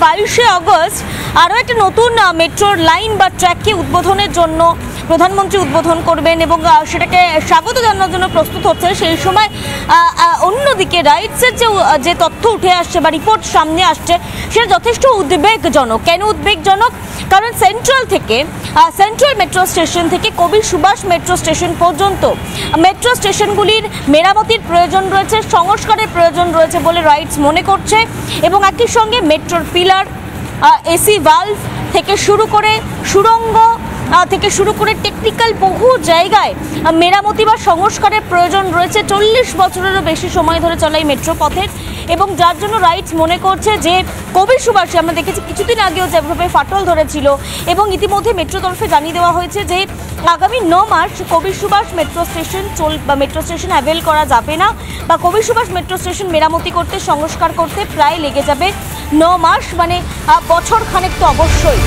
22শে August আরও একটা নতুন মেট্রোর লাইন বা ট্র্যাককে উদ্বোধনের জন্য প্রধানমন্ত্রী উদ্বোধন করবেন এবং সেটাকে স্বাগত জানানোর জন্য প্রস্তুত হচ্ছে। সেই সময় অন্যদিকে রাইটসের যে তথ্য উঠে আসছে বা রিপোর্ট সামনে আসছে সেটা যথেষ্ট উদ্বেগজনক। কেন উদ্বেগজনক? কারণ সেন্ট্রাল মেট্রো স্টেশন থেকে কবি সুভাষ মেট্রো স্টেশন পর্যন্ত মেট্রো স্টেশনগুলির মেরামতির প্রয়োজন রয়েছে, সংস্কারের প্রয়োজন রয়েছে বলে রাইটস মনে করছে। এবং একই সঙ্গে মেট্রোর পিলার, এসি ভালভ থেকে শুরু করে সুড়ঙ্গ থেকে শুরু করে টেকনিক্যাল বহু জায়গায় মেরামতি বা সংস্কারের প্রয়োজন রয়েছে। 40 বছরেরও বেশি সময় ধরে চলা এই মেট্রো পথের, এবং যার জন্য রাইটস মনে করছে যে কবি সুভাষে আমরা দেখেছি কিছুদিন আগেও যেভাবে ফাটল ধরেছিল, এবং ইতিমধ্যে মেট্রো তরফে জানিয়ে দেওয়া হয়েছে যে আগামী 9 মাস কবি সুভাষ মেট্রো স্টেশন অ্যাভেল করা যাবে না, বা কবি সুভাষ মেট্রো স্টেশন মেরামতি করতে, সংস্কার করতে প্রায় লেগে যাবে 9 মাস, মানে বছর খানেক তো অবশ্যই।